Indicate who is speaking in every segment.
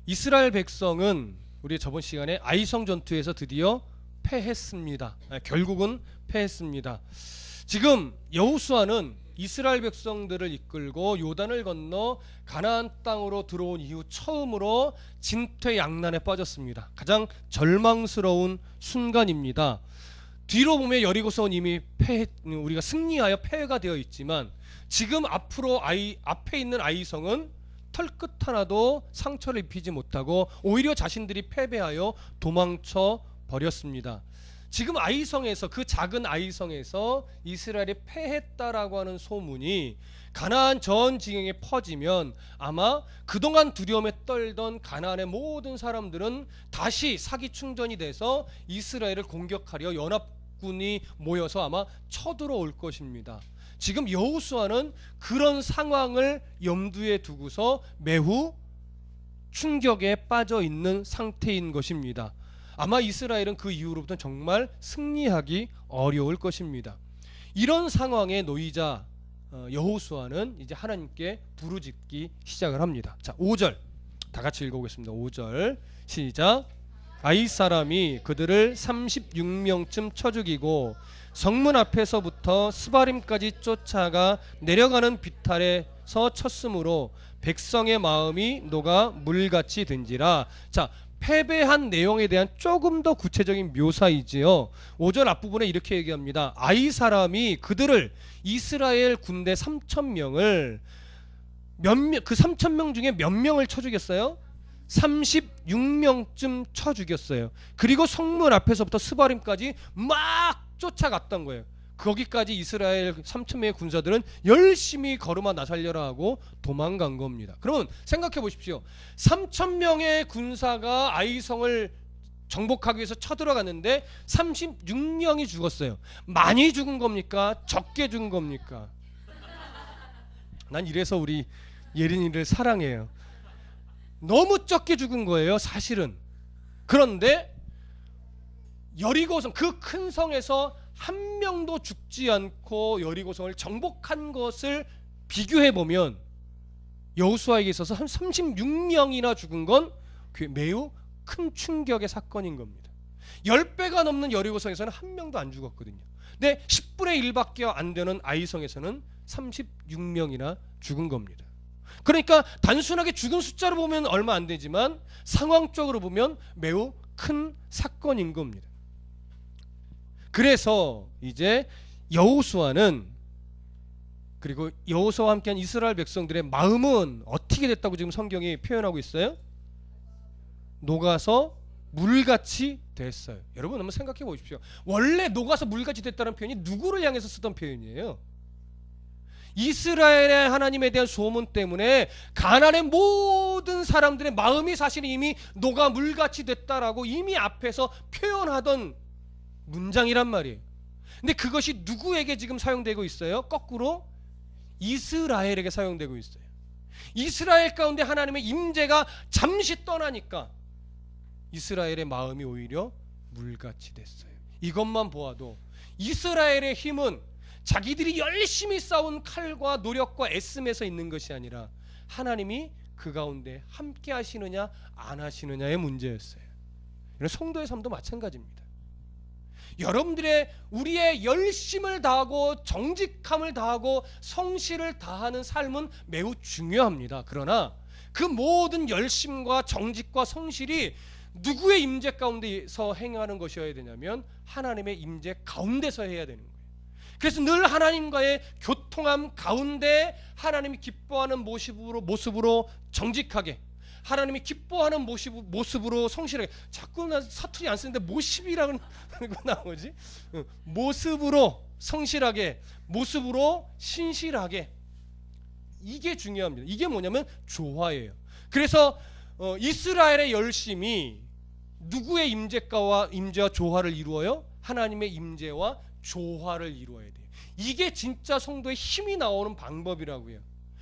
Speaker 1: 이스라엘 백성은 우리 저번 시간에 아이성 전투에서 드디어 패했습니다. 결국은 패했습니다. 지금 여호수아는 이스라엘 백성들을 이끌고 요단을 건너 가나안 땅으로 들어온 이후 처음으로 진퇴양난에 빠졌습니다. 가장 절망스러운 순간입니다. 뒤로 보면 여리고성은 이미 우리가 승리하여 패가 되어 있지만 지금 앞에 있는 아이성은 털끝 하나도 상처를 입히지 못하고 오히려 자신들이 패배하여 도망쳐 버렸습니다. 지금 아이성에서, 그 작은 아이성에서 이스라엘이 패했다라고 하는 소문이 가나안 전 지경에 퍼지면 아마 그동안 두려움에 떨던 가나안의 모든 사람들은 다시 사기 충전이 돼서 이스라엘을 공격하려 연합군이 모여서 아마 쳐들어올 것입니다. 지금 여호수아는 그런 상황을 염두에 두고서 매우 충격에 빠져 있는 상태인 것입니다. 아마 이스라엘은 그 이후로부터 정말 승리하기 어려울 것입니다. 이런 상황에 놓이자 여호수아는 이제 하나님께 부르짖기 시작을 합니다. 자, 5절 다 같이 읽어보겠습니다. 5절 시작. 아이 사람이 그들을 36명쯤 쳐 죽이고 성문 앞에서부터 스바림까지 쫓아가 내려가는 비탈에서 쳤으므로 백성의 마음이 녹아 물같이 된지라. 자, 패배한 내용에 대한 조금 더 구체적인 묘사이지요. 5절 앞부분에 이렇게 얘기합니다. 아이 사람이 그들을, 이스라엘 군대 3,000명을 그 3,000명 중에 몇 명을 쳐 죽였어요? 36명쯤 쳐 죽였어요. 그리고 성문 앞에서부터 스바림까지 막 쫓아갔던 거예요. 거기까지 이스라엘 3,000명의 군사들은 열심히 걸음아 나살려라 하고 도망간 겁니다. 그러면 생각해 보십시오. 3,000명의 군사가 아이성을 정복하기 위해서 쳐들어갔는데 36명이 죽었어요. 많이 죽은 겁니까? 적게 죽은 겁니까? 난 이래서 우리 예린이를 사랑해요. 너무 적게 죽은 거예요, 사실은. 그런데 여리고성, 그 큰 성에서 한 명도 죽지 않고 여리고성을 정복한 것을 비교해 보면 여호수아에게 있어서 한 36명이나 죽은 건 매우 큰 충격의 사건인 겁니다. 10배가 넘는 여리고성에서는 한 명도 안 죽었거든요. 근데 10분의 1밖에 안 되는 아이성에서는 36명이나 죽은 겁니다. 그러니까 단순하게 죽은 숫자로 보면 얼마 안 되지만 상황적으로 보면 매우 큰 사건인 겁니다. 그래서 이제 여호수아는, 그리고 여호수아와 함께한 이스라엘 백성들의 마음은 어떻게 됐다고 지금 성경이 표현하고 있어요? 녹아서 물같이 됐어요. 여러분 한번 생각해 보십시오. 원래 녹아서 물같이 됐다는 표현이 누구를 향해서 쓰던 표현이에요? 이스라엘의 하나님에 대한 소문 때문에 가나안의 모든 사람들의 마음이 사실 이미 녹아 물같이 됐다라고 이미 앞에서 표현하던 문장이란 말이에요. 근데 그것이 누구에게 지금 사용되고 있어요? 거꾸로 이스라엘에게 사용되고 있어요. 이스라엘 가운데 하나님의 임재가 잠시 떠나니까 이스라엘의 마음이 오히려 물같이 됐어요. 이것만 보아도 이스라엘의 힘은 자기들이 열심히 쌓은 칼과 노력과 애씀에서 있는 것이 아니라 하나님이 그 가운데 함께 하시느냐 안 하시느냐의 문제였어요. 성도의 삶도 마찬가지입니다. 우리의 열심을 다하고 정직함을 다하고 성실을 다하는 삶은 매우 중요합니다. 그러나 그 모든 열심과 정직과 성실이 누구의 임재 가운데서 행하는 것이어야 되냐면 하나님의 임재 가운데서 해야 되는 거예요. 그래서 늘 하나님과의 교통함 가운데 하나님이 기뻐하는 모습으로 정직하게, 하나님이 기뻐하는 모습으로 성실하게, 자꾸 나 사투리 안 쓰는데 모습이라고 나오지? 모습으로 성실하게, 모습으로 신실하게, 이게 중요합니다. 이게 뭐냐면 조화예요. 그래서 이스라엘의 열심이 누구의 임재와 조화를 이루어요? 하나님의 임재와 조화를 이루어야 돼요. 이게 진짜 성도의 힘이 나오는 방법이라고요.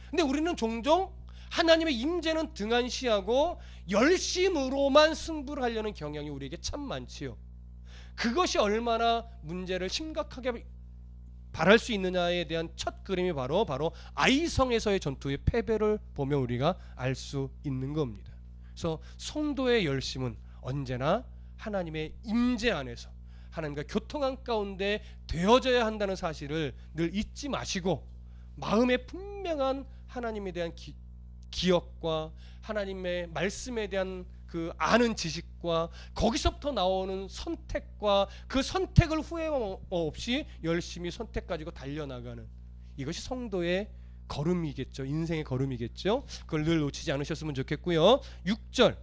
Speaker 1: 근데 우리는 종종 하나님의 임재는 등한시하고 열심으로만 승부를 하려는 경향이 우리에게 참 많지요. 그것이 얼마나 문제를 심각하게 바랄 수 있느냐에 대한 첫 그림이 바로 아이성에서의 전투의 패배를 보면 우리가 알 수 있는 겁니다. 그래서 성도의 열심은 언제나 하나님의 임재 안에서 하나님과 교통한 가운데 되어져야 한다는 사실을 늘 잊지 마시고, 마음에 분명한 하나님에 대한 기억과 하나님의 말씀에 대한 그 아는 지식과 거기서부터 나오는 선택과 그 선택을 후회 없이 열심히 선택 가지고 달려나가는, 이것이 성도의 걸음이겠죠. 인생의 걸음이겠죠. 그걸 늘 놓치지 않으셨으면 좋겠고요. 6절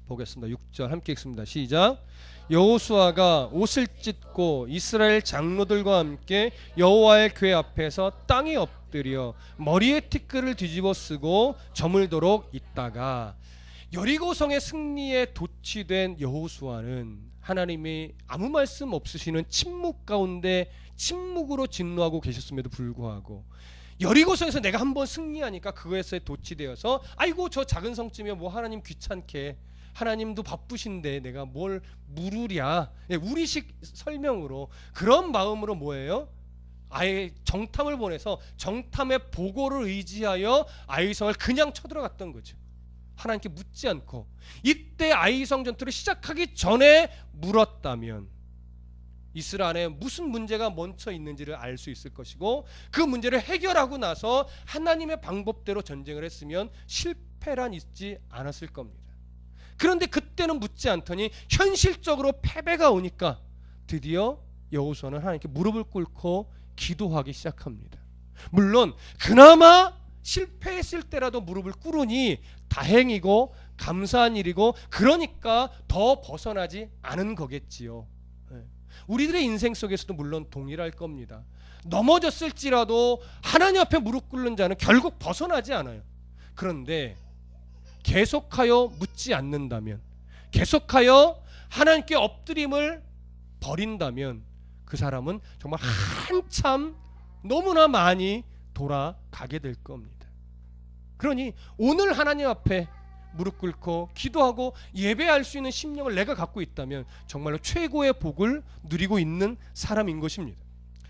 Speaker 1: 보겠습니다. 6절 함께 읽습니다. 시작. 여호수아가 옷을 찢고 이스라엘 장로들과 함께 여호와의 궤 앞에서 땅에 엎드려 머리에 티끌을 뒤집어 쓰고 저물도록 있다가, 여리고성의 승리에 도취된 여호수아는 하나님이 아무 말씀 없으시는 침묵 가운데 침묵으로 진노하고 계셨음에도 불구하고, 여리고성에서 내가 한번 승리하니까 그거에서 도취되어서 아이고 저 작은 성쯤에 뭐 하나님 귀찮게, 하나님도 바쁘신데 내가 뭘 물으랴, 우리식 설명으로 그런 마음으로 뭐예요? 아예 정탐을 보내서 정탐의 보고를 의지하여 아이성을 그냥 쳐들어갔던 거죠. 하나님께 묻지 않고. 이때 아이성 전투를 시작하기 전에 물었다면 이스라엘 안에 무슨 문제가 멈춰 있는지를 알 수 있을 것이고, 그 문제를 해결하고 나서 하나님의 방법대로 전쟁을 했으면 실패란 있지 않았을 겁니다. 그런데 그때는 묻지 않더니 현실적으로 패배가 오니까 드디어 여호수아는 하나님께 무릎을 꿇고 기도하기 시작합니다. 물론 그나마 실패했을 때라도 무릎을 꿇으니 다행이고 감사한 일이고, 그러니까 더 벗어나지 않은 거겠지요. 우리들의 인생 속에서도 물론 동일할 겁니다. 넘어졌을지라도 하나님 앞에 무릎 꿇는 자는 결국 벗어나지 않아요. 그런데 계속하여 묻지 않는다면, 계속하여 하나님께 엎드림을 버린다면 그 사람은 정말 한참 너무나 많이 돌아가게 될 겁니다. 그러니 오늘 하나님 앞에 무릎 꿇고 기도하고 예배할 수 있는 심령을 내가 갖고 있다면 정말로 최고의 복을 누리고 있는 사람인 것입니다.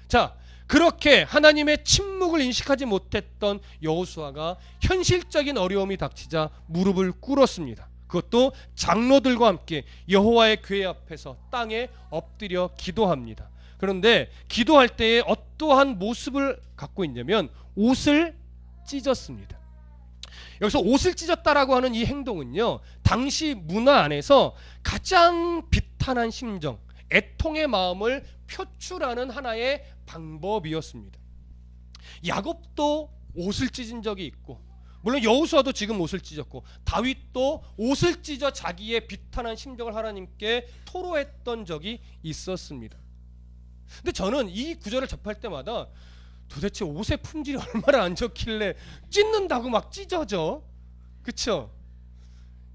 Speaker 1: 자, 그렇게 하나님의 침묵을 인식하지 못했던 여호수아가 현실적인 어려움이 닥치자 무릎을 꿇었습니다. 그것도 장로들과 함께 여호와의 궤 앞에서 땅에 엎드려 기도합니다. 그런데 기도할 때에 어떠한 모습을 갖고 있냐면 옷을 찢었습니다. 여기서 옷을 찢었다라고 하는 이 행동은요, 당시 문화 안에서 가장 비탄한 심정, 애통의 마음을 표출하는 하나의 방법이었습니다. 야곱도 옷을 찢은 적이 있고, 물론 여호수아도 지금 옷을 찢었고, 다윗도 옷을 찢어 자기의 비탄한 심정을 하나님께 토로했던 적이 있었습니다. 근데 저는 이 구절을 접할 때마다 도대체 옷의 품질이 얼마나 안 좋길래 찢는다고 막 찢어져? 그쵸?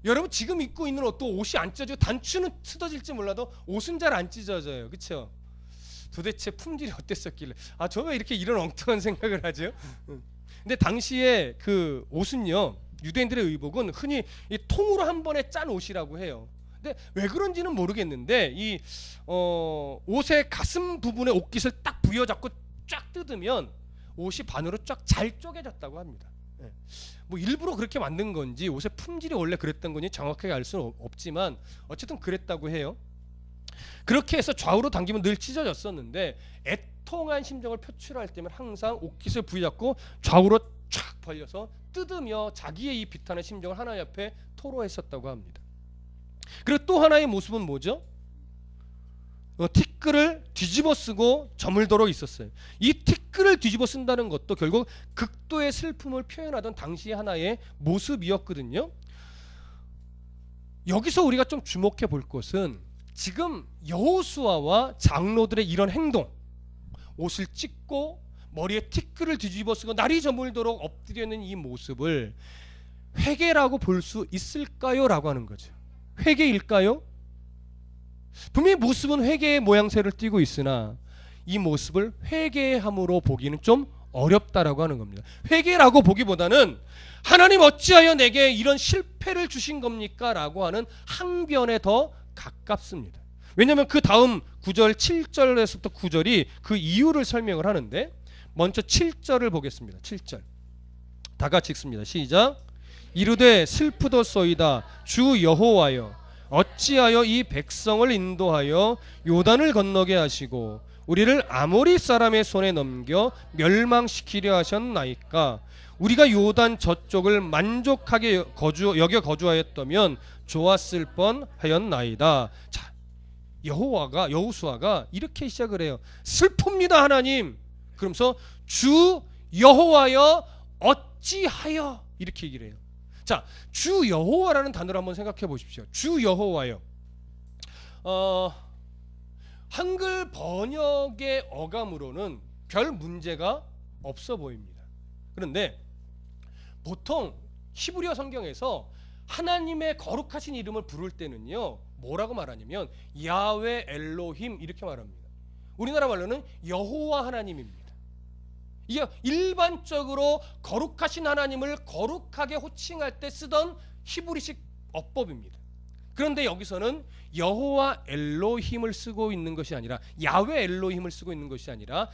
Speaker 1: 여러분 지금 입고 있는 옷도 옷이 안 찢어지고 단추는 뜯어질지 몰라도 옷은 잘 안 찢어져요. 그쵸? 도대체 품질이 어땠었길래, 아, 저 왜 이렇게 이런 엉뚱한 생각을 하죠? 근데 당시에 그 옷은요, 유대인들의 의복은 흔히 이 통으로 한 번에 짠 옷이라고 해요. 근데 왜 그런지는 모르겠는데 이 옷의 가슴 부분에 옷깃을 딱 부여잡고 쫙 뜯으면 옷이 반으로 쫙 잘 쪼개졌다고 합니다. 뭐 일부러 그렇게 만든 건지 옷의 품질이 원래 그랬던 건지 정확하게 알 수는 없지만 어쨌든 그랬다고 해요. 그렇게 해서 좌우로 당기면 늘 찢어졌었는데, 애통한 심정을 표출할 때면 항상 옷깃을 부여잡고 좌우로 쫙 벌려서 뜯으며 자기의 이 비탄의 심정을 하나님 앞에 토로했었다고 합니다. 그리고 또 하나의 모습은 뭐죠? 티끌을 뒤집어 쓰고 저물도록 있었어요. 이 티끌을 뒤집어 쓴다는 것도 결국 극도의 슬픔을 표현하던 당시의 하나의 모습이었거든요. 여기서 우리가 좀 주목해 볼 것은 지금 여호수아와 장로들의 이런 행동, 옷을 찢고 머리에 티끌을 뒤집어 쓰고 날이 저물도록 엎드려 있는 이 모습을 회개라고 볼 수 있을까요? 라고 하는 거죠. 회개일까요? 분명히 모습은 회개의 모양새를 띠고 있으나 이 모습을 회개함으로 보기는 좀 어렵다라고 하는 겁니다. 회개라고 보기보다는 하나님 어찌하여 내게 이런 실패를 주신 겁니까? 라고 하는 항변에 더 가깝습니다. 왜냐하면 그 다음 9절 7절에서부터 9절이 그 이유를 설명을 하는데, 먼저 7절을 보겠습니다. 7절 다 같이 읽습니다. 시작. 이르되 슬프도소이다. 주 여호와여, 어찌하여 이 백성을 인도하여 요단을 건너게 하시고 우리를 아모리 사람의 손에 넘겨 멸망시키려 하셨나이까. 우리가 요단 저쪽을 만족하게 여겨 거주하였다면 좋았을 뻔하였나이다. 자, 여호수아가 이렇게 시작을 해요. 슬픕니다 하나님. 그러면서 주 여호와여 어찌하여 이렇게 얘기를 해요. 자, 주 여호와라는 단어를 한번 생각해 보십시오. 주 여호와여. 한글 번역의 어감으로는 별 문제가 없어 보입니다. 그런데 보통 히브리어 성경에서 하나님의 거룩하신 이름을 부를 때는요, 뭐라고 말하냐면 야훼 엘로힘 이렇게 말합니다. 우리나라 말로는 여호와 하나님입니다. 이게 일반적으로 거룩하신 하나님을 거룩하게 호칭할 때 쓰던 히브리식 어법입니다. 그런데 여기서는 여호와 엘로힘을 쓰고 있는 것이 아니라, 야훼 엘로힘을 쓰고 있는 것이 아니라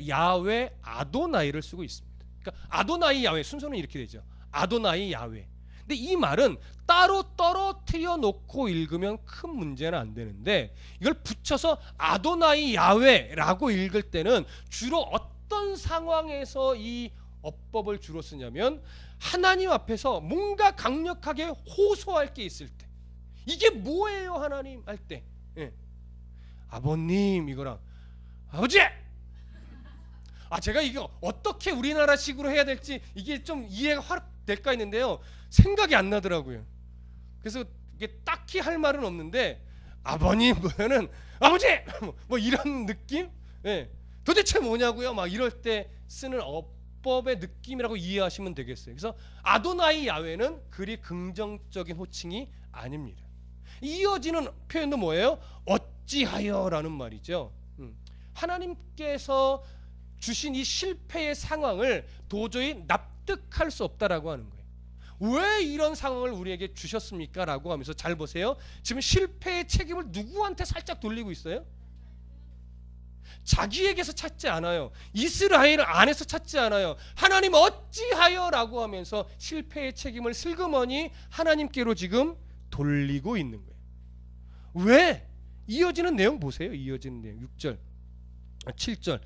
Speaker 1: 야훼 아도나이를 쓰고 있습니다. 그러니까 아도나이 야훼, 순서는 이렇게 되죠. 아도나이 야훼. 근데 이 말은 따로 떨어뜨려 놓고 읽으면 큰 문제는 안 되는데, 이걸 붙여서 아도나이 야훼라고 읽을 때는 주로 어떤 상황에서 이 어법을 주로 쓰냐면, 하나님 앞에서 뭔가 강력하게 호소할 게 있을 때, 이게 뭐예요 하나님 할 때, 예. 아버님 이거랑 아버지, 제가 이거 어떻게 우리나라식으로 해야 될지 이게 좀 이해가 확 될까 했는데요, 생각이 안 나더라고요. 그래서 이게 딱히 할 말은 없는데, 아버님 뭐는 아버지 뭐 이런 느낌, 예. 도대체 뭐냐고요 막 이럴 때 쓰는 어법의 느낌이라고 이해하시면 되겠어요. 그래서 아도나이 야훼는 그리 긍정적인 호칭이 아닙니다. 이어지는 표현도 뭐예요? 어찌하여라는 말이죠. 하나님께서 주신 이 실패의 상황을 도저히 납득할 수 없다라고 하는 거예요. 왜 이런 상황을 우리에게 주셨습니까? 라고 하면서 잘 보세요. 지금 실패의 책임을 누구한테 살짝 돌리고 있어요? 자기에게서 찾지 않아요. 이스라엘 안에서 찾지 않아요. 하나님 어찌하여 라고 하면서 실패의 책임을 슬그머니 하나님께로 지금 돌리고 있는 거예요. 왜? 이어지는 내용 보세요. 이어지는 내용 6절 7절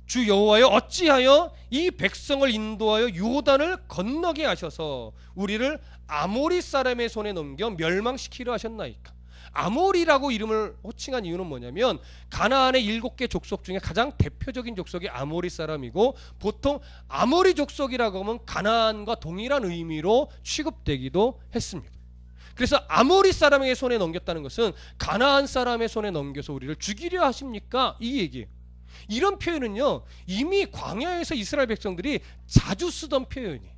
Speaker 1: 주 여호와여 어찌하여 이 백성을 인도하여 요단을 건너게 하셔서 우리를 아모리 사람의 손에 넘겨 멸망시키려 하셨나이까. 아모리라고 이름을 호칭한 이유는 뭐냐면, 가나안의 7개 족속 중에 가장 대표적인 족속이 아모리 사람이고, 보통 아모리 족속이라고 하면 가나안과 동일한 의미로 취급되기도 했습니다. 그래서 아모리 사람에게 손에 넘겼다는 것은 가나안 사람의 손에 넘겨서 우리를 죽이려 하십니까? 이 얘기예요. 이런 표현은요, 이미 광야에서 이스라엘 백성들이 자주 쓰던 표현이에요.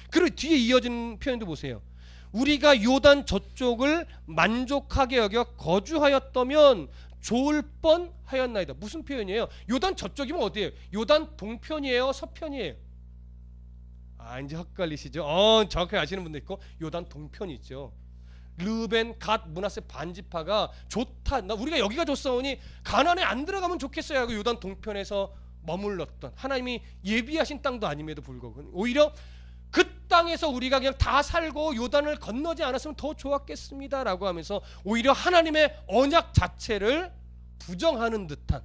Speaker 1: 그리고 뒤에 이어지는 표현도 보세요. 우리가 요단 저쪽을 만족하게 여겨 거주하였다면 좋을 뻔하였나이다. 무슨 표현이에요? 요단 저쪽이면 어디예요? 요단 동편이에요? 서편이에요? 이제 헷갈리시죠? 정확하게 아시는 분도 있고, 요단 동편이죠. 르벤, 갓, 므낫세 반지파가 좋다, 우리가 여기가 좋사오니 가나안에 안 들어가면 좋겠어요 하고 요단 동편에서 머물렀던, 하나님이 예비하신 땅도 아님에도 불구하고 오히려 그 땅에서 우리가 그냥 다 살고 요단을 건너지 않았으면 더 좋았겠습니다 라고 하면서 오히려 하나님의 언약 자체를 부정하는 듯한,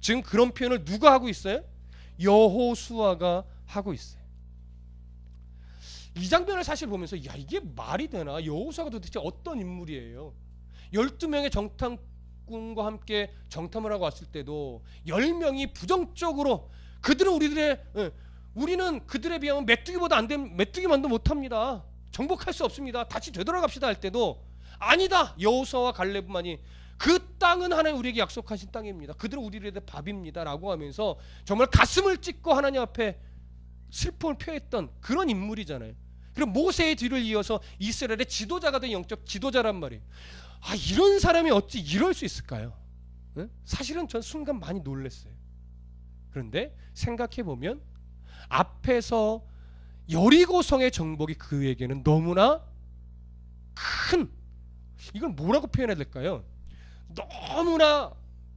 Speaker 1: 지금 그런 표현을 누가 하고 있어요? 여호수아가 하고 있어요. 이 장면을 사실 보면서 이게 말이 되나? 여호수아가 도대체 어떤 인물이에요? 12명의 정탐꾼과 함께 정탐을 하고 왔을 때도 10명이 부정적으로, 우리는 그들에 비하면 메뚜기보다 안 되면 메뚜기만도 못합니다, 정복할 수 없습니다, 다시 되돌아갑시다 할 때도, 아니다, 여호수아와 갈렙만이 그 땅은 하나님 우리에게 약속하신 땅입니다, 그들은 우리에게 밥입니다 라고 하면서 정말 가슴을 찢고 하나님 앞에 슬픔을 표했던 그런 인물이잖아요. 그리고 모세의 뒤를 이어서 이스라엘의 지도자가 된 영적 지도자란 말이에요. 이런 사람이 어찌 이럴 수 있을까요? 사실은 전 순간 많이 놀랐어요. 그런데 생각해보면 앞에서 여리고성의 정복이 그에게는 너무나 큰, 이걸 뭐라고 표현해야 될까요? 너무나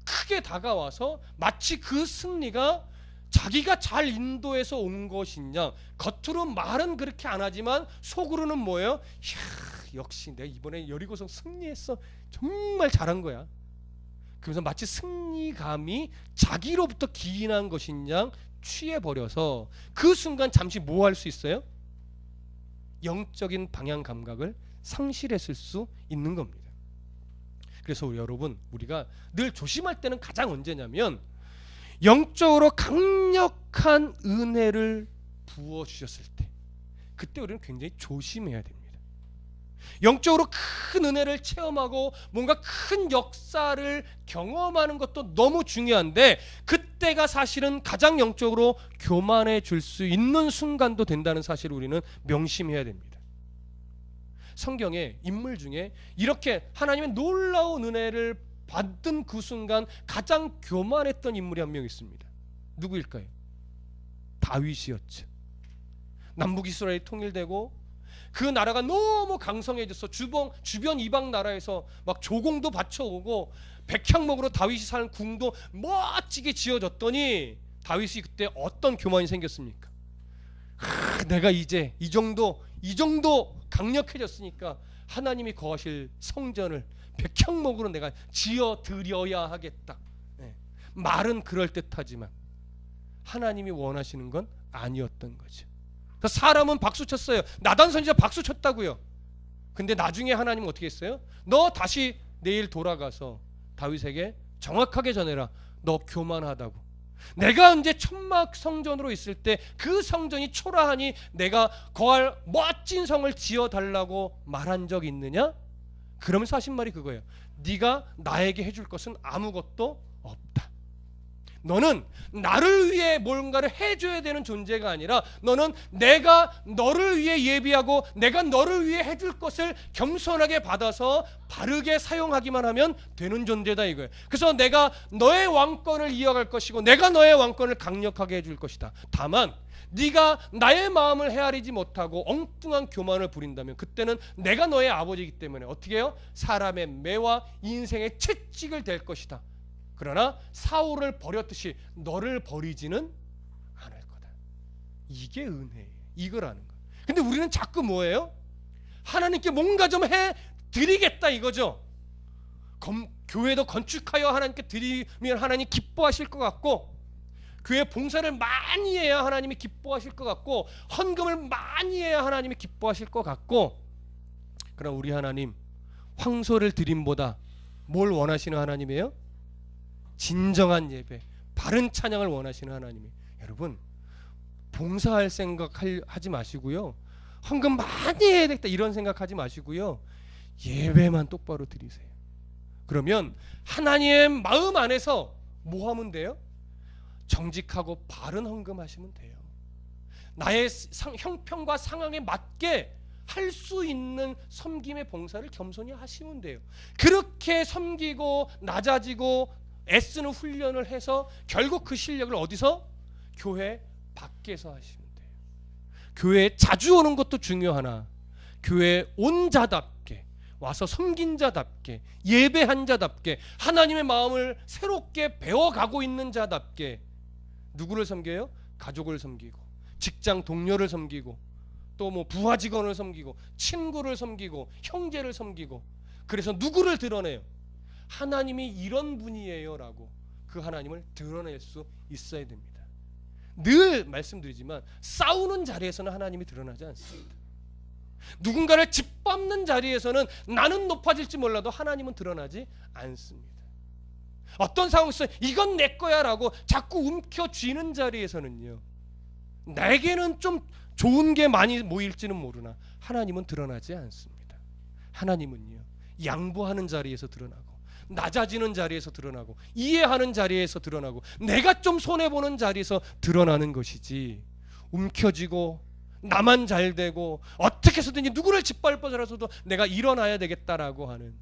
Speaker 1: 크게 다가와서 마치 그 승리가 자기가 잘 인도해서 온 것이냐. 겉으로 말은 그렇게 안 하지만 속으로는 뭐예요? 이야, 역시 내가 이번에 여리고성 승리했어. 정말 잘한 거야. 그래서 마치 승리감이 자기로부터 기인한 것이냐 취해버려서 그 순간 잠시 뭐 할 수 있어요? 영적인 방향 감각을 상실했을 수 있는 겁니다. 그래서 여러분, 우리가 늘 조심할 때는 가장 언제냐면 영적으로 강력한 은혜를 부어주셨을 때, 그때 우리는 굉장히 조심해야 됩니다. 영적으로 큰 은혜를 체험하고 뭔가 큰 역사를 경험하는 것도 너무 중요한데, 그때가 사실은 가장 영적으로 교만해질 수 있는 순간도 된다는 사실을 우리는 명심해야 됩니다. 성경의 인물 중에 이렇게 하나님의 놀라운 은혜를 받은 그 순간 가장 교만했던 인물이 한 명 있습니다. 누구일까요? 다윗이었죠. 남북 이스라엘이 통일되고 그 나라가 너무 강성해져서 주변 이방 나라에서 막 조공도 바쳐오고 백향목으로 다윗이 사는 궁도 멋지게 지어졌더니 다윗이 그때 어떤 교만이 생겼습니까? 내가 이제 이 정도 강력해졌으니까 하나님이 거하실 성전을 백향목으로 내가 지어드려야 하겠다. 말은 그럴듯하지만 하나님이 원하시는 건 아니었던 거죠. 사람은 박수 쳤어요. 나단 선지자 박수 쳤다고요. 근데 나중에 하나님은 어떻게 했어요? 너 다시 내일 돌아가서 다윗에게 정확하게 전해라. 너 교만하다고. 내가 이제 천막 성전으로 있을 때 그 성전이 초라하니 내가 거할 멋진 성을 지어달라고 말한 적 있느냐? 그러면서 하신 말이 그거예요. 네가 나에게 해줄 것은 아무것도 없다. 너는 나를 위해 뭔가를 해줘야 되는 존재가 아니라 너는 내가 너를 위해 예비하고 내가 너를 위해 해줄 것을 겸손하게 받아서 바르게 사용하기만 하면 되는 존재다 이거예요. 그래서 내가 너의 왕권을 이어갈 것이고 내가 너의 왕권을 강력하게 해줄 것이다. 다만 네가 나의 마음을 헤아리지 못하고 엉뚱한 교만을 부린다면 그때는 내가 너의 아버지이기 때문에 어떻게 해요? 사람의 매와 인생의 채찍을 댈 것이다. 그러나 사울을 버렸듯이 너를 버리지는 않을 거다. 이게 은혜예요. 이거라는 거. 근데 우리는 자꾸 뭐예요? 하나님께 뭔가 좀 해드리겠다 이거죠. 교회도 건축하여 하나님께 드리면 하나님 기뻐하실 것 같고, 교회 봉사를 많이 해야 하나님이 기뻐하실 것 같고, 헌금을 많이 해야 하나님이 기뻐하실 것 같고, 그러나 우리 하나님 황소를 드림보다 뭘 원하시는 하나님이에요? 진정한 예배, 바른 찬양을 원하시는 하나님이. 여러분, 봉사할 생각 하지 마시고요, 헌금 많이 해야 되겠다 이런 생각하지 마시고요, 예배만 똑바로 드리세요. 그러면 하나님의 마음 안에서 뭐 하면 돼요? 정직하고 바른 헌금하시면 돼요. 나의 형편과 상황에 맞게 할 수 있는 섬김의 봉사를 겸손히 하시면 돼요. 그렇게 섬기고 낮아지고 애쓰는 훈련을 해서 결국 그 실력을 어디서? 교회 밖에서 하시면 돼요. 교회에 자주 오는 것도 중요하나 교회에 온 자답게 와서 섬긴 자답게 예배한 자답게 하나님의 마음을 새롭게 배워가고 있는 자답게 누구를 섬겨요? 가족을 섬기고 직장 동료를 섬기고 또 뭐 부하 직원을 섬기고 친구를 섬기고 형제를 섬기고, 그래서 누구를 드러내요? 하나님이 이런 분이에요 라고 그 하나님을 드러낼 수 있어야 됩니다. 늘 말씀드리지만 싸우는 자리에서는 하나님이 드러나지 않습니다. 누군가를 짓밟는 자리에서는 나는 높아질지 몰라도 하나님은 드러나지 않습니다. 어떤 상황에서 이건 내 거야 라고 자꾸 움켜쥐는 자리에서는요, 내게는 좀 좋은 게 많이 모일지는 모르나 하나님은 드러나지 않습니다. 하나님은요, 양보하는 자리에서 드러나고 낮아지는 자리에서 드러나고 이해하는 자리에서 드러나고 내가 좀 손해보는 자리에서 드러나는 것이지, 움켜쥐고 나만 잘되고 어떻게 해서든지 누구를 짓밟아서라도 내가 일어나야 되겠다라고 하는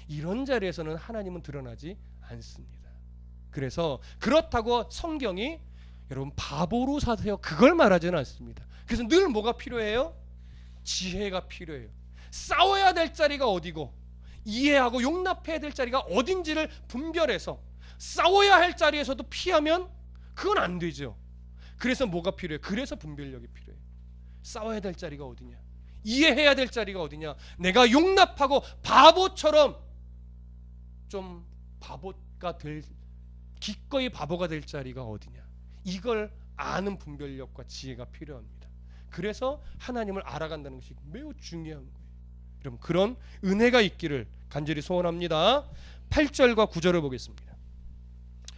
Speaker 1: 이런 자리에서는 하나님은 드러나지 않습니다. 그래서 그렇다고 성경이 여러분 바보로 사세요 그걸 말하지는 않습니다. 그래서 늘 뭐가 필요해요? 지혜가 필요해요. 싸워야 될 자리가 어디고 이해하고 용납해야 될 자리가 어딘지를 분별해서 싸워야 할 자리에서도 피하면 그건 안 되죠. 그래서 뭐가 필요해? 그래서 분별력이 필요해. 싸워야 될 자리가 어디냐? 이해해야 될 자리가 어디냐? 내가 용납하고 바보처럼 좀 바보가 될, 기꺼이 바보가 될 자리가 어디냐? 이걸 아는 분별력과 지혜가 필요합니다. 그래서 하나님을 알아간다는 것이 매우 중요한 거예요. 여러분, 그런 은혜가 있기를 간절히 소원합니다. 8절과 9절을 보겠습니다.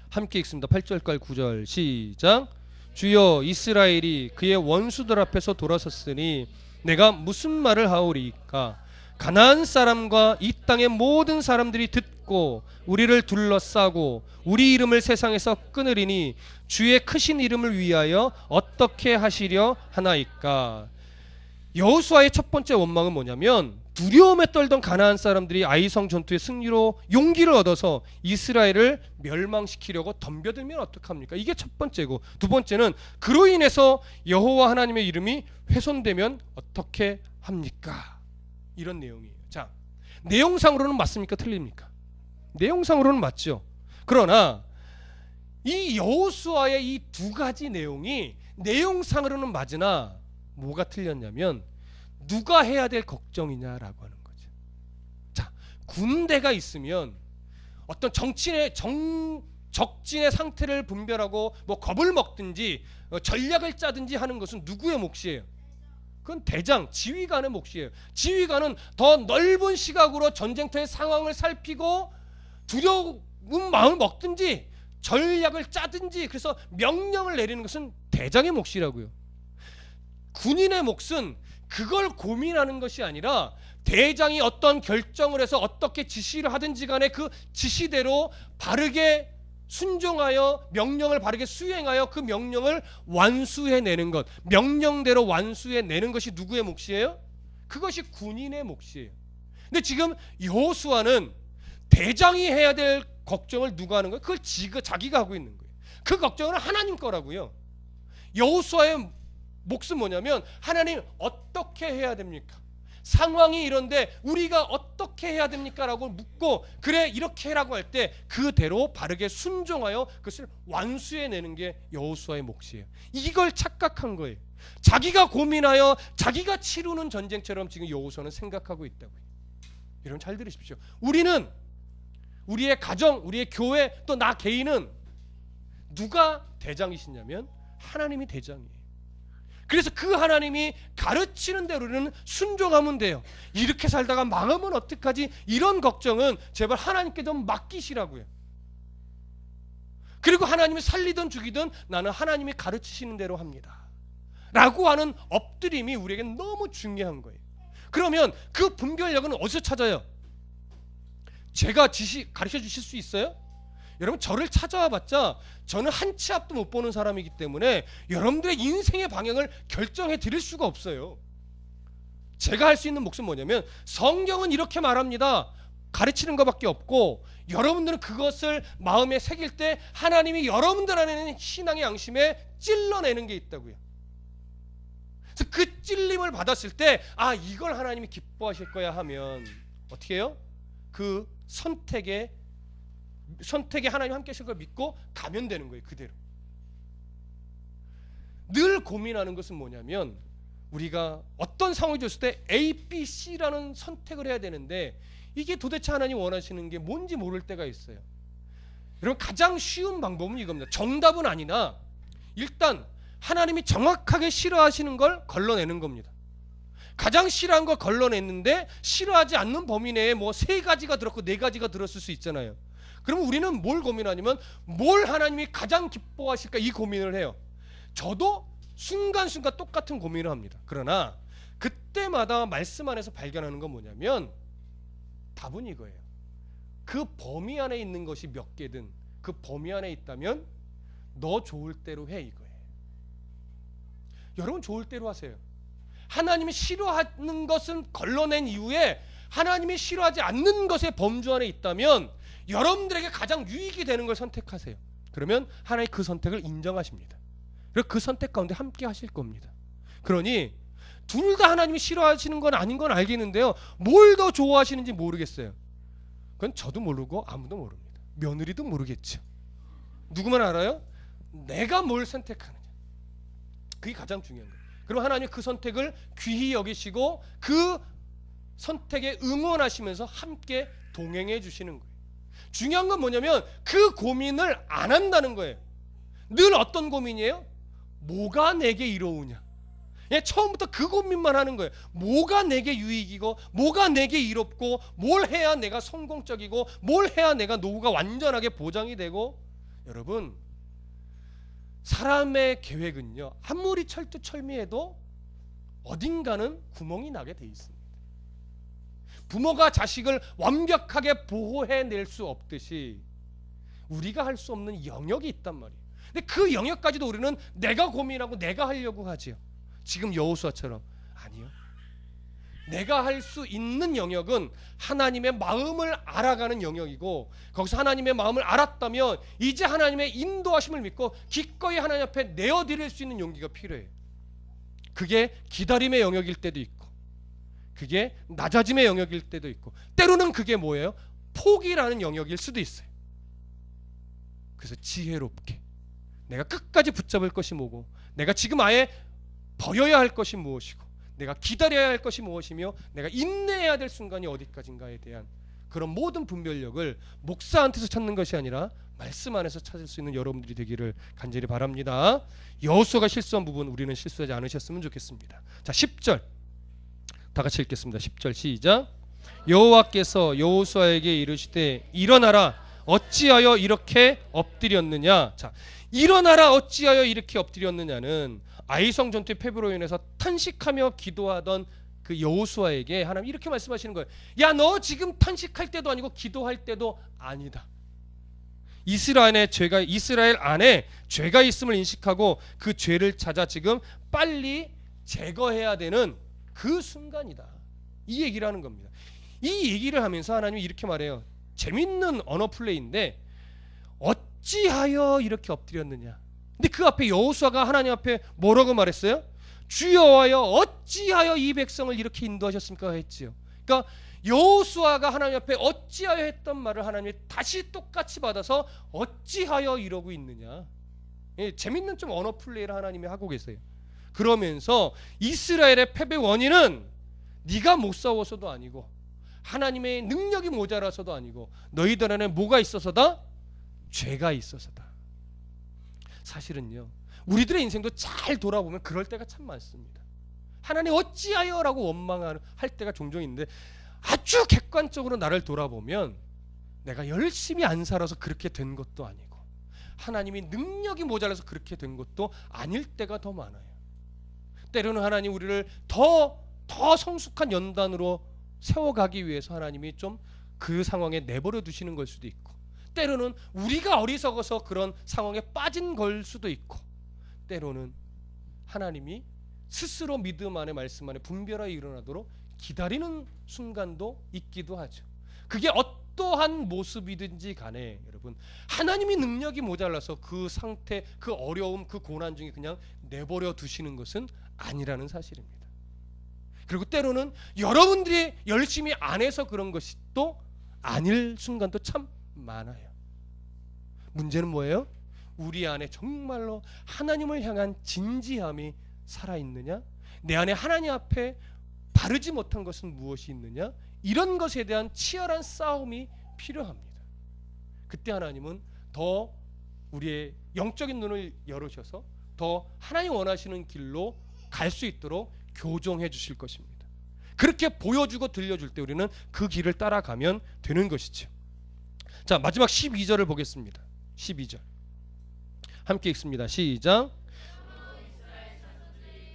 Speaker 1: 함께 읽습니다. 8절과 9절 시작. 주여, 이스라엘이 그의 원수들 앞에서 돌아섰으니 내가 무슨 말을 하오리까? 가나안 사람과 이 땅의 모든 사람들이 듣고 우리를 둘러싸고 우리 이름을 세상에서 끊으리니 주의 크신 이름을 위하여 어떻게 하시려 하나이까? 여호수아의 첫 번째 원망은 뭐냐면, 두려움에 떨던 가나안 사람들이 아이성 전투의 승리로 용기를 얻어서 이스라엘을 멸망시키려고 덤벼들면 어떡합니까? 이게 첫 번째고, 두 번째는 그로 인해서 여호와 하나님의 이름이 훼손되면 어떻게 합니까? 이런 내용이에요. 자, 내용상으로는 맞습니까? 틀립니까? 내용상으로는 맞죠. 그러나 이 여호수아의 이 두 가지 내용이 내용상으로는 맞으나 뭐가 틀렸냐면 누가 해야 될 걱정이냐라고 하는 거죠. 자, 군대가 있으면 어떤 적진의 상태를 분별하고 뭐 겁을 먹든지 전략을 짜든지 하는 것은 누구의 몫이에요? 그건 대장, 지휘관의 몫이에요. 지휘관은 더 넓은 시각으로 전쟁터의 상황을 살피고 두려운 마음을 먹든지 전략을 짜든지 그래서 명령을 내리는 것은 대장의 몫이라고요. 군인의 몫은 그걸 고민하는 것이 아니라 대장이 어떤 결정을 해서 어떻게 지시를 하든지 간에 그 지시대로 바르게 순종하여 명령을 바르게 수행하여 그 명령을 완수해내는 것, 명령대로 완수해내는 것이 누구의 몫이에요? 그것이 군인의 몫이에요. 근데 지금 여호수아는 대장이 해야 될 걱정을 누가 하는 거예요? 그걸 자기가 하고 있는 거예요. 그 걱정은 하나님 거라고요. 여호수아의 몫은 뭐냐면, 하나님 어떻게 해야 됩니까? 상황이 이런데 우리가 어떻게 해야 됩니까? 라고 묻고, 그래 이렇게 해라고 할 때 그대로 바르게 순종하여 그것을 완수해내는 게 여호수아의 몫이에요. 이걸 착각한 거예요. 자기가 고민하여 자기가 치르는 전쟁처럼 지금 여호수아는 생각하고 있다고요. 여러분 잘 들으십시오. 우리는 우리의 가정, 우리의 교회, 또 나 개인은 누가 대장이시냐면 하나님이 대장이에요. 그래서 그 하나님이 가르치는 대로 우리는 순종하면 돼요. 이렇게 살다가 망하면 어떡하지? 이런 걱정은 제발 하나님께 좀 맡기시라고요. 그리고 하나님이 살리든 죽이든 나는 하나님이 가르치시는 대로 합니다 라고 하는 엎드림이 우리에게 너무 중요한 거예요. 그러면 그 분별력은 어디서 찾아요? 제가 가르쳐 주실 수 있어요? 여러분, 저를 찾아와 봤자 저는 한 치 앞도 못 보는 사람이기 때문에 여러분들의 인생의 방향을 결정해 드릴 수가 없어요. 제가 할 수 있는 몫은 뭐냐면, 성경은 이렇게 말합니다, 가르치는 것밖에 없고, 여러분들은 그것을 마음에 새길 때 하나님이 여러분들 안에는 신앙의 양심에 찔러내는 게 있다고요. 그래서 그 찔림을 받았을 때, 아, 이걸 하나님이 기뻐하실 거야 하면 어떻게 해요? 그 선택에 하나님 함께 하실 걸 믿고 가면 되는 거예요. 그대로. 늘 고민하는 것은 뭐냐면, 우리가 어떤 상황이 줬을 때 A, B, C라는 선택을 해야 되는데 이게 도대체 하나님 원하시는 게 뭔지 모를 때가 있어요. 여러분, 가장 쉬운 방법은 이겁니다. 정답은 아니나 일단 하나님이 정확하게 싫어하시는 걸 걸러내는 겁니다. 가장 싫어한 걸 걸러냈는데 싫어하지 않는 범위 내에 뭐 3가지가 들었고 4가지가 들었을 수 있잖아요. 그럼 우리는 뭘 고민하냐면, 뭘 하나님이 가장 기뻐하실까 이 고민을 해요. 저도 순간순간 똑같은 고민을 합니다. 그러나 그때마다 말씀 안에서 발견하는 건 뭐냐면, 답은 이거예요. 그 범위 안에 있는 것이 몇 개든 그 범위 안에 있다면 너 좋을 대로 해, 이거예요. 여러분 좋을 대로 하세요. 하나님이 싫어하는 것은 걸러낸 이후에 하나님이 싫어하지 않는 것의 범주 안에 있다면 여러분들에게 가장 유익이 되는 걸 선택하세요. 그러면 하나님 그 선택을 인정하십니다. 그리고 그 선택 가운데 함께 하실 겁니다. 그러니 둘 다 하나님이 싫어하시는 건 아닌 건 알겠는데요, 뭘 더 좋아하시는지 모르겠어요. 그건 저도 모르고 아무도 모릅니다. 며느리도 모르겠죠. 누구만 알아요? 내가 뭘 선택하느냐. 그게 가장 중요한 거예요. 그럼 하나님이 그 선택을 귀히 여기시고 그 선택에 응원하시면서 함께 동행해 주시는 거예요. 중요한 건 뭐냐면 그 고민을 안 한다는 거예요. 늘 어떤 고민이에요? 뭐가 내게 이로우냐. 예, 처음부터 그 고민만 하는 거예요. 뭐가 내게 유익이고 뭐가 내게 이롭고 뭘 해야 내가 성공적이고 뭘 해야 내가 노후가 완전하게 보장이 되고. 여러분, 사람의 계획은요, 아무리 철두철미해도 어딘가는 구멍이 나게 돼 있습니다. 부모가 자식을 완벽하게 보호해낼 수 없듯이 우리가 할 수 없는 영역이 있단 말이에요. 근데 그 영역까지도 우리는 내가 고민하고 내가 하려고 하지요. 지금 여호수아처럼. 아니요. 내가 할 수 있는 영역은 하나님의 마음을 알아가는 영역이고, 거기서 하나님의 마음을 알았다면 이제 하나님의 인도하심을 믿고 기꺼이 하나님 앞에 내어드릴 수 있는 용기가 필요해요. 그게 기다림의 영역일 때도 있고, 그게 낮아짐의 영역일 때도 있고, 때로는 그게 뭐예요? 포기라는 영역일 수도 있어요. 그래서 지혜롭게 내가 끝까지 붙잡을 것이 뭐고, 내가 지금 아예 버려야 할 것이 무엇이고, 내가 기다려야 할 것이 무엇이며, 내가 인내해야 될 순간이 어디까지인가에 대한 그런 모든 분별력을 목사한테서 찾는 것이 아니라 말씀 안에서 찾을 수 있는 여러분들이 되기를 간절히 바랍니다. 여호수아가 실수한 부분 우리는 실수하지 않으셨으면 좋겠습니다. 자, 10절 다 같이 읽겠습니다. 10절 시작. 여호와께서 여호수아에게 이르시되 일어나라, 어찌하여 이렇게 엎드렸느냐. 자, 일어나라, 어찌하여 이렇게 엎드렸느냐는 아이성 전투의 패배로 인해서 탄식하며 기도하던 그 여호수아에게 하나님 이렇게 말씀하시는 거예요. 야, 너 지금 탄식할 때도 아니고 기도할 때도 아니다. 이스라엘 안에 죄가 있음을 인식하고 그 죄를 찾아 지금 빨리 제거해야 되는 그 순간이다. 이 얘기를 하는 겁니다. 이 얘기를 하면서 하나님이 이렇게 말해요. 재밌는 언어 플레이인데, 어찌하여 이렇게 엎드렸느냐. 근데 그 앞에 여호수아가 하나님 앞에 뭐라고 말했어요? 주여와여 어찌하여 이 백성을 이렇게 인도하셨습니까? 했지요. 그러니까 여호수아가 하나님 앞에 어찌하여 했던 말을 하나님이 다시 똑같이 받아서 어찌하여 이러고 있느냐. 예, 재밌는 좀 언어 플레이를 하나님이 하고 계세요. 그러면서 이스라엘의 패배 원인은 네가 못 싸워서도 아니고 하나님의 능력이 모자라서도 아니고 너희들 안에 뭐가 있어서다? 죄가 있어서다. 사실은요, 우리들의 인생도 잘 돌아보면 그럴 때가 참 많습니다. 하나님 어찌하여 라고 원망할 때가 종종 있는데, 아주 객관적으로 나를 돌아보면 내가 열심히 안 살아서 그렇게 된 것도 아니고 하나님이 능력이 모자라서 그렇게 된 것도 아닐 때가 더 많아요. 때로는 하나님 우리를 더 성숙한 연단으로 세워가기 위해서 하나님이 좀 그 상황에 내버려 두시는 걸 수도 있고, 때로는 우리가 어리석어서 그런 상황에 빠진 걸 수도 있고, 때로는 하나님이 스스로 믿음 안에 말씀 안에 분별하여 일어나도록 기다리는 순간도 있기도 하죠. 그게 어떠한 모습이든지 간에 여러분, 하나님이 능력이 모자라서 그 상태, 그 어려움, 그 고난 중에 그냥 내버려 두시는 것은 아니라는 사실입니다. 그리고 때로는 여러분들이 열심히 안 해서 그런 것이 또 아닐 순간도 참 많아요. 문제는 뭐예요? 우리 안에 정말로 하나님을 향한 진지함이 살아있느냐? 내 안에 하나님 앞에 바르지 못한 것은 무엇이 있느냐? 이런 것에 대한 치열한 싸움이 필요합니다. 그때 하나님은 더 우리의 영적인 눈을 열으셔서 더 하나님 원하시는 길로 갈 수 있도록 교정해 주실 것입니다. 그렇게 보여주고 들려줄 때 우리는 그 길을 따라가면 되는 것이죠. 자, 마지막 12절을 보겠습니다. 12절 함께 읽습니다. 시작.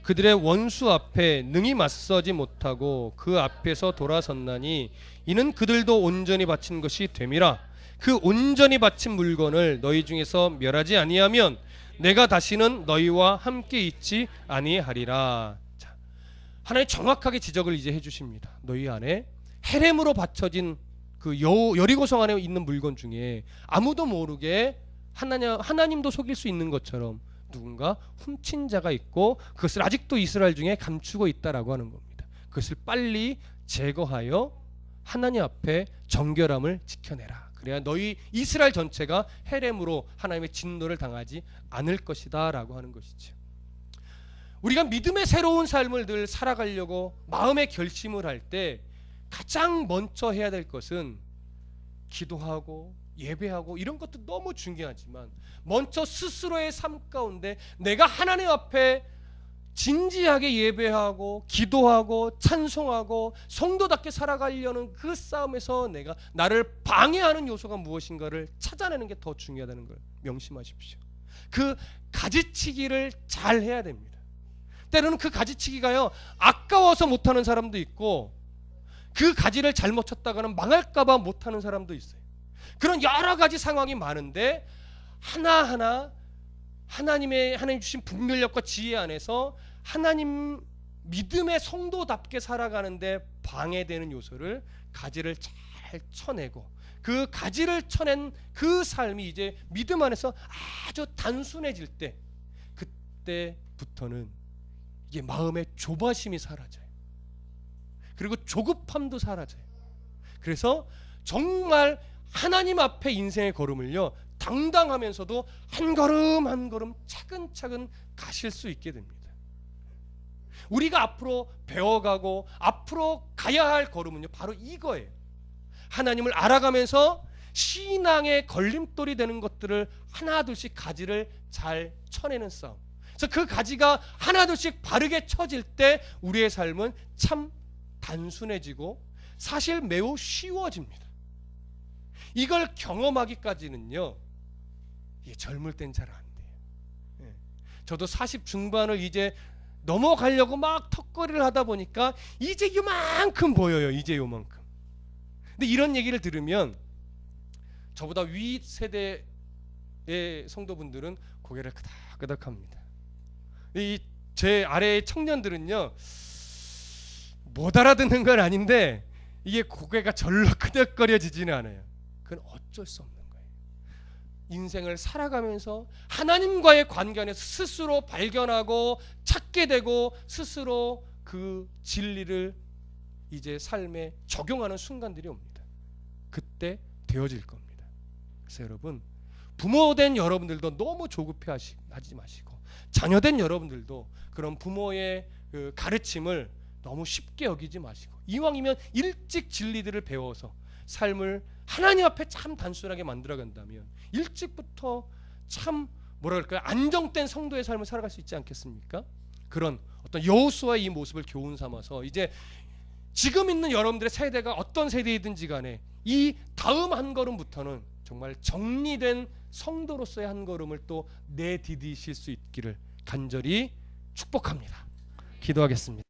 Speaker 1: 그들의 원수 앞에 능히 맞서지 못하고 그 앞에서 돌아섰나니 이는 그들도 온전히 바친 것이 됨이라. 그 온전히 바친 물건을 너희 중에서 멸하지 아니하면 내가 다시는 너희와 함께 있지 아니하리라. 자, 하나님 정확하게 지적을 이제 해주십니다. 너희 안에 헤렘으로 바쳐진 그 여리고성 안에 있는 물건 중에 아무도 모르게 하나님도 속일 수 있는 것처럼 누군가 훔친 자가 있고 그것을 아직도 이스라엘 중에 감추고 있다라고 하는 겁니다. 그것을 빨리 제거하여 하나님 앞에 정결함을 지켜내라. 그래야 너희 이스라엘 전체가 헤렘으로 하나님의 진노를 당하지 않을 것이다 라고 하는 것이죠. 우리가 믿음의 새로운 삶을 늘 살아가려고 마음의 결심을 할 때 가장 먼저 해야 될 것은 기도하고 예배하고 이런 것도 너무 중요하지만 먼저 스스로의 삶 가운데 내가 하나님 앞에 진지하게 예배하고 기도하고 찬송하고 성도답게 살아가려는 그 싸움에서 내가 나를 방해하는 요소가 무엇인가를 찾아내는 게 더 중요하다는 걸 명심하십시오. 그 가지치기를 잘 해야 됩니다. 때로는 그 가지치기가요, 아까워서 못하는 사람도 있고 그 가지를 잘못 쳤다가는 망할까봐 못하는 사람도 있어요. 그런 여러 가지 상황이 많은데 하나하나 하나님 주신 분별력과 지혜 안에서 하나님 믿음의 성도답게 살아가는데 방해되는 요소를 가지를 잘 쳐내고 그 가지를 쳐낸 그 삶이 이제 믿음 안에서 아주 단순해질 때 그때부터는 이게 마음의 조바심이 사라져요. 그리고 조급함도 사라져요. 그래서 정말 하나님 앞에 인생의 걸음을요 당당하면서도 한 걸음 한 걸음 차근차근 가실 수 있게 됩니다. 우리가 앞으로 배워가고 앞으로 가야 할 걸음은요 바로 이거예요. 하나님을 알아가면서 신앙의 걸림돌이 되는 것들을 하나둘씩 가지를 잘 쳐내는 싸움. 그래서 그 가지가 하나둘씩 바르게 쳐질 때 우리의 삶은 참 단순해지고 사실 매우 쉬워집니다. 이걸 경험하기까지는요 젊을 땐 잘 안 돼요. 저도 40 중반을 이제 넘어가려고 막 턱걸이를 하다 보니까 이제 요만큼 보여요. 이제 요만큼. 근데 이런 얘기를 들으면 저보다 위 세대의 성도분들은 고개를 끄덕끄덕합니다. 제 아래의 청년들은요 못 알아듣는 건 아닌데 이게 고개가 절로 끄덕거려지지는 않아요. 그건 어쩔 수 없는 거예요. 인생을 살아가면서 하나님과의 관계 안에서 스스로 발견하고 찾게 되고 스스로 그 진리를 이제 삶에 적용하는 순간들이 옵니다. 그때 되어질 겁니다. 그래서 여러분 부모된 여러분들도 너무 조급해하지 마시고 자녀된 여러분들도 그런 부모의 그 가르침을 너무 쉽게 여기지 마시고 이왕이면 일찍 진리들을 배워서 삶을 하나님 앞에 참 단순하게 만들어간다면 일찍부터 참 뭐랄까요 안정된 성도의 삶을 살아갈 수 있지 않겠습니까? 그런 어떤 여호수아의 이 모습을 교훈 삼아서 이제 지금 있는 여러분들의 세대가 어떤 세대이든지 간에 이 다음 한 걸음부터는 정말 정리된 성도로서의 한 걸음을 또 내디디실 수 있기를 간절히 축복합니다. 기도하겠습니다.